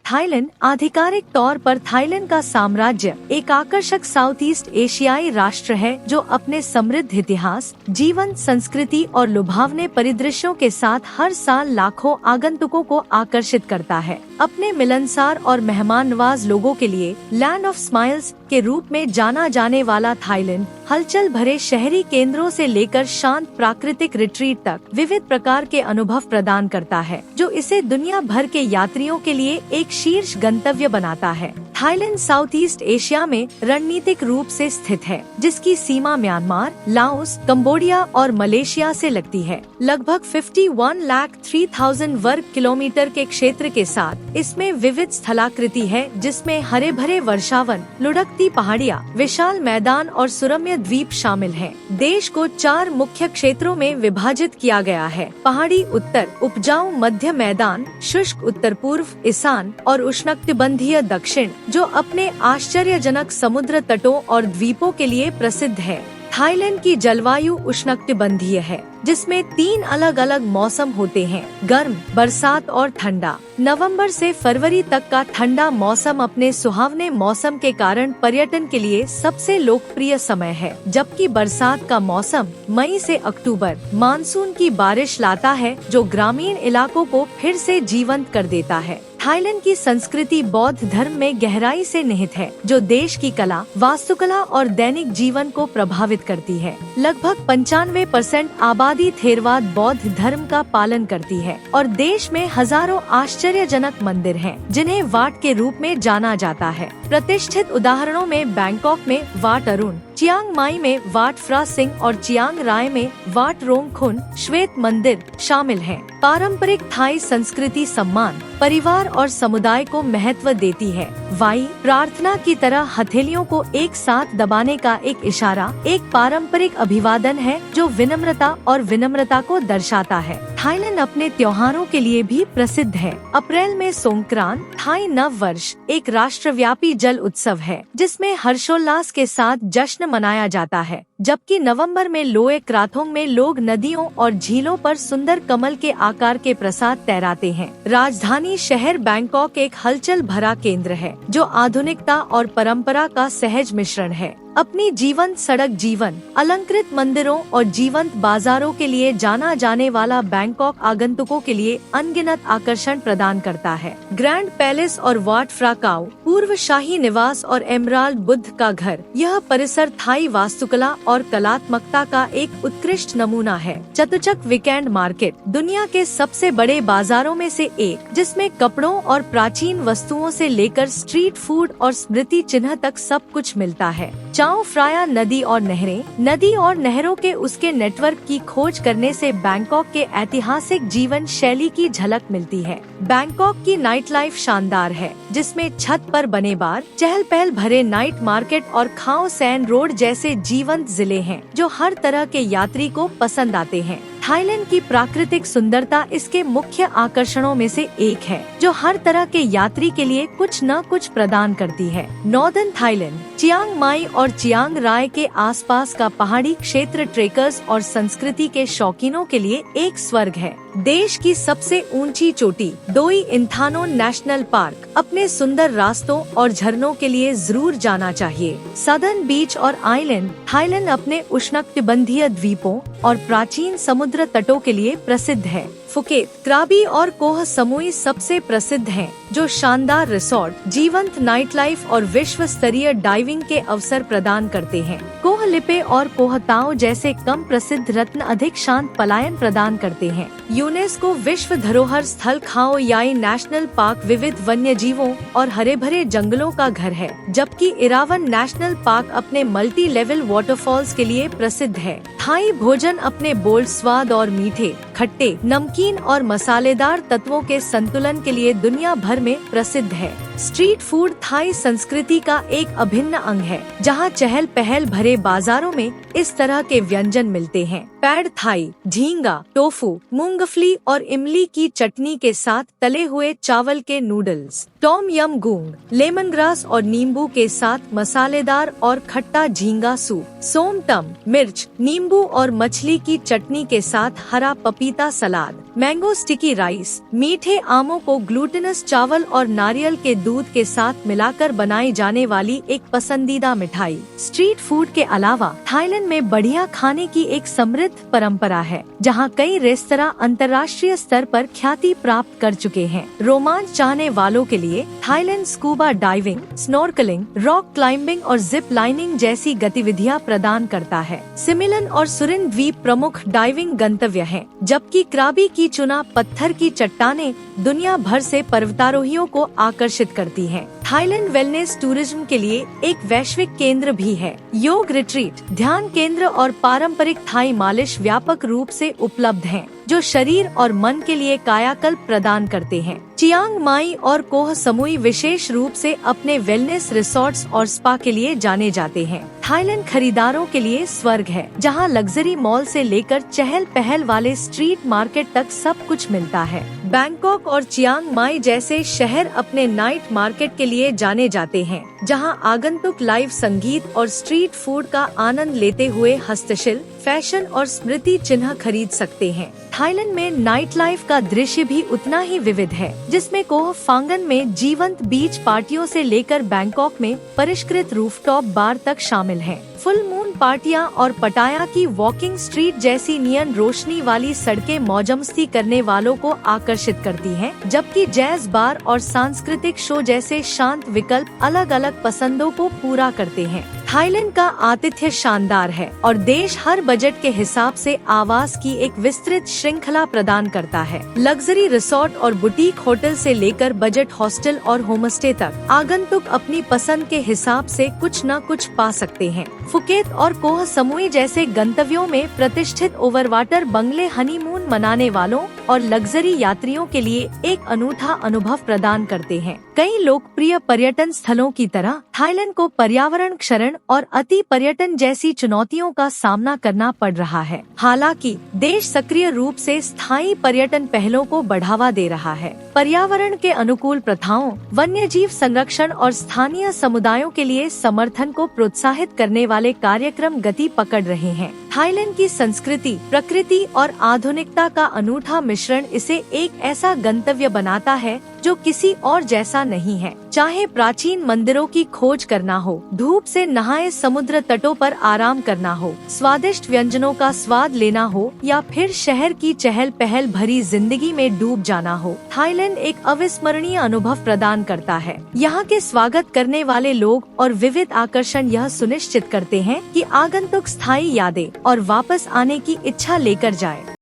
Thailand आधिकारिक तौर पर थाईलैंड का साम्राज्य एक आकर्षक साउथ ईस्ट एशियाई राष्ट्र है जो अपने समृद्ध इतिहास, जीवंत संस्कृति और लुभावने परिदृश्यों के साथ हर साल लाखों आगंतुकों को आकर्षित करता है। अपने मिलनसार और मेहमान नवाज लोगों के लिए लैंड ऑफ स्माइल्स के रूप में जाना जाने वाला थाईलैंड हलचल भरे शहरी केंद्रों से लेकर शांत प्राकृतिक रिट्रीट तक विविध प्रकार के अनुभव प्रदान करता है, जो इसे दुनिया भर के यात्रियों के लिए एक शीर्ष गंतव्य बनाता है। थाईलैंड साउथ ईस्ट एशिया में रणनीतिक रूप से स्थित है, जिसकी सीमा म्यांमार, लाओस, कंबोडिया और मलेशिया से लगती है। लगभग 51,03,000 वर्ग किलोमीटर के क्षेत्र के साथ इसमें विविध स्थलाकृति है, जिसमें हरे भरे वर्षावन, लुढ़कती पहाड़ियाँ, विशाल मैदान और सुरम्य द्वीप शामिल हैं। देश को 4 मुख्य क्षेत्रों में विभाजित किया गया है: पहाड़ी उत्तर, उपजाऊ मध्य मैदान, शुष्क उत्तर पूर्व, ईशान और उष्णकटिबंधीय दक्षिण, जो अपने आश्चर्यजनक समुद्र तटों और द्वीपों के लिए प्रसिद्ध है। थाईलैंड की जलवायु उष्णकटिबंधीय है, जिसमें 3 अलग अलग मौसम होते हैं: गर्म, बरसात और ठंडा। नवंबर से फरवरी तक का ठंडा मौसम अपने सुहावने मौसम के कारण पर्यटन के लिए सबसे लोकप्रिय समय है, जबकि बरसात का मौसम मई से अक्टूबर मानसून की बारिश लाता है, जो ग्रामीण इलाकों को फिर से जीवंत कर देता है। थाईलैंड की संस्कृति बौद्ध धर्म में गहराई से निहित है, जो देश की कला, वास्तुकला और दैनिक जीवन को प्रभावित करती है। लगभग 95% आबादी थेरवाद बौद्ध धर्म का पालन करती है और देश में हजारों आश्चर्यजनक मंदिर हैं, जिन्हें वाट के रूप में जाना जाता है। प्रतिष्ठित उदाहरणों में बैंकॉक में वाट अरुण, चियांग माई में वाट फ्रा सिंह और चियांग राय में वाट रोंगखुन श्वेत मंदिर शामिल हैं। पारंपरिक थाई संस्कृति सम्मान, परिवार और समुदाय को महत्व देती है। वाई प्रार्थना की तरह हथेलियों को एक साथ दबाने का एक इशारा एक पारंपरिक अभिवादन है, जो विनम्रता को दर्शाता है। थाईलैंड अपने त्योहारों के लिए भी प्रसिद्ध है। अप्रैल में सोंक्रांत, थाई नव वर्ष, एक राष्ट्रव्यापी जल उत्सव है, जिसमें हर्षोल्लास के साथ जश्न मनाया जाता है, जबकि नवंबर में लोए क्राथोंग में लोग नदियों और झीलों पर सुंदर कमल के आकार के प्रसाद तैराते हैं। राजधानी शहर बैंकॉक एक हलचल भरा केंद्र है, जो आधुनिकता और परंपरा का सहज मिश्रण है। अपनी जीवंत सड़क जीवन, अलंकृत मंदिरों और जीवंत बाजारों के लिए जाना जाने वाला बैंकॉक आगंतुकों के लिए अनगिनत आकर्षण प्रदान करता है। ग्रैंड पैलेस और वाट फ्रा काओ, पूर्व शाही निवास और एमराल्ड बुद्ध का घर, यह परिसर थाई वास्तुकला और कलात्मकता का एक उत्कृष्ट नमूना है। चतुचक वीकेंड मार्केट, दुनिया के सबसे बड़े बाजारों में से एक, जिसमें कपड़ों और प्राचीन वस्तुओं से लेकर स्ट्रीट फूड और स्मृति चिन्ह तक सब कुछ मिलता है। चाओ फ्राया नदी और नहरों के उसके नेटवर्क की खोज करने से बैंकॉक के ऐतिहासिक जीवन शैली की झलक मिलती है। बैंकॉक की नाइट लाइफ शानदार है, जिसमें छत पर बने बार, चहल पहल भरे नाइट मार्केट और खाओ सैन रोड जैसे जीवंत जिले हैं, जो हर तरह के यात्री को पसंद आते हैं। थाईलैंड की प्राकृतिक सुंदरता इसके मुख्य आकर्षणों में से एक है, जो हर तरह के यात्री के लिए कुछ न कुछ प्रदान करती है। नॉर्दर्न थाईलैंड, चियांग माई और चियांग राय के आसपास का पहाड़ी क्षेत्र ट्रेकर्स और संस्कृति के शौकीनों के लिए एक स्वर्ग है। देश की सबसे ऊंची चोटी दोई इंथानोन नेशनल पार्क अपने सुंदर रास्तों और झरनों के लिए जरूर जाना चाहिए। सदर्न बीच और आइलैंड, थाईलैंड अपने उष्णकटिबंधीय द्वीपों और प्राचीन समुद्र तटों के लिए प्रसिद्ध है। फुकेत, क्राबी और कोह समुई सबसे प्रसिद्ध हैं, जो शानदार रिसोर्ट, जीवंत नाइट लाइफ और विश्व स्तरीय डाइविंग के अवसर प्रदान करते हैं। कोह लिपे और कोह ताओ जैसे कम प्रसिद्ध रत्न अधिक शांत पलायन प्रदान करते हैं। यूनेस्को विश्व धरोहर स्थल खाओ याई नेशनल पार्क विविध वन्य जीवों और हरे भरे जंगलों का घर है, जबकि इरावन नेशनल पार्क अपने मल्टी लेवल वाटरफॉल्स के लिए प्रसिद्ध है। थाई भोजन अपने बोल्ड स्वाद और मीठे, खट्टे, नमकीन और मसालेदार तत्वों के संतुलन के लिए दुनिया भर में प्रसिद्ध है। स्ट्रीट फूड थाई संस्कृति का एक अभिन्न अंग है, जहां चहल पहल भरे बाजारों में इस तरह के व्यंजन मिलते हैं। पैड थाई झींगा, टोफू, मूंगफली और इमली की चटनी के साथ तले हुए चावल के नूडल्स। टॉम यम गूंग लेमन ग्रास और नींबू के साथ मसालेदार और खट्टा झींगा सूप। सोम टम मिर्च, नींबू और मछली की चटनी के साथ हरा पपीता सलाद। मैंगो स्टिकी राइस मीठे आमों को ग्लूटेनस चावल और नारियल के दूध के साथ मिलाकर बनाई जाने वाली एक पसंदीदा मिठाई। स्ट्रीट फूड के अलावा थाईलैंड में बढ़िया खाने की एक समृद्ध परंपरा है, जहां कई रेस्तरां अंतर्राष्ट्रीय स्तर पर ख्याति प्राप्त कर चुके हैं। रोमांच चाहने वालों के लिए Thailand scuba diving, snorkelling, rock climbing और जिप लाइनिंग जैसी गतिविधियां प्रदान करता है। सिमिलन और सुरिन द्वीप प्रमुख डाइविंग गंतव्य हैं, जबकि क्राबी की चुना पत्थर की चट्टानें दुनिया भर से पर्वतारोहियों को आकर्षित करती हैं। थाईलैंड वेलनेस टूरिज्म के लिए एक वैश्विक केंद्र भी है। योग रिट्रीट, ध्यान केंद्र और पारंपरिक थाई मालिश व्यापक रूप से उपलब्ध हैं, जो शरीर और मन के लिए कायाकल्प प्रदान करते हैं। चियांग माई और कोह समुई विशेष रूप से अपने वेलनेस रिसोर्ट्स और स्पा के लिए जाने जाते हैं। थाईलैंड खरीदारों के लिए स्वर्ग है, जहां लग्जरी मॉल से लेकर चहल पहल वाले स्ट्रीट मार्केट तक सब कुछ मिलता है। बैंकॉक और चियांग माई जैसे शहर अपने नाइट मार्केट के लिए जाने जाते हैं, जहां आगंतुक लाइव संगीत और स्ट्रीट फूड का आनंद लेते हुए हस्तशिल्प, फैशन और स्मृति चिन्ह खरीद सकते हैं। थाईलैंड में नाइट लाइफ का दृश्य भी उतना ही विविध है, जिसमें कोह फांगन में जीवंत बीच पार्टियों से लेकर बैंकॉक में परिष्कृत रूफटॉप बार तक शामिल हैं। फुल मून पार्टियां और पटाया की वॉकिंग स्ट्रीट जैसी नियन रोशनी वाली सड़कें मौजमस्ती करने वालों को आकर्षित करती हैं, जबकि जैज बार और सांस्कृतिक शो जैसे शांत विकल्प अलग अलग पसंदों को पूरा करते हैं। थाईलैंड का आतिथ्य शानदार है और देश हर बजट के हिसाब से आवास की एक विस्तृत श्रृंखला प्रदान करता है। लग्जरी रिसोर्ट और बुटीक होटल से लेकर बजट हॉस्टल और होमस्टे तक आगंतुक अपनी पसंद के हिसाब से कुछ न कुछ पा सकते हैं। फुकेत और कोह समुई जैसे गंतव्यों में प्रतिष्ठित ओवरवाटर बंगले हनीमून मनाने वालों और लग्जरी यात्रियों के लिए एक अनूठा अनुभव प्रदान करते हैं। कई लोकप्रिय पर्यटन स्थलों की तरह थाईलैंड को पर्यावरण क्षरण और अति पर्यटन जैसी चुनौतियों का सामना करना पड़ रहा है। हालांकि देश सक्रिय रूप से स्थायी पर्यटन पहलों को बढ़ावा दे रहा है। पर्यावरण के अनुकूल प्रथाओं, वन्यजीव संरक्षण और स्थानीय समुदायों के लिए समर्थन को प्रोत्साहित करने वाले कार्यक्रम गति पकड़ रहे हैं। थाईलैंड की संस्कृति, प्रकृति और आधुनिकता का अनूठा मिश्रण इसे एक ऐसा गंतव्य बनाता है जो किसी और जैसा नहीं है। चाहे प्राचीन मंदिरों की खोज करना हो, धूप से नहाए समुद्र तटों पर आराम करना हो, स्वादिष्ट व्यंजनों का स्वाद लेना हो या फिर शहर की चहल पहल भरी जिंदगी में डूब जाना हो, थाईलैंड एक अविस्मरणीय अनुभव प्रदान करता है। यहाँ के स्वागत करने वाले लोग और विविध आकर्षण यह सुनिश्चित करते हैं कि आगंतुक स्थायी यादें और वापस आने की इच्छा लेकर जाए।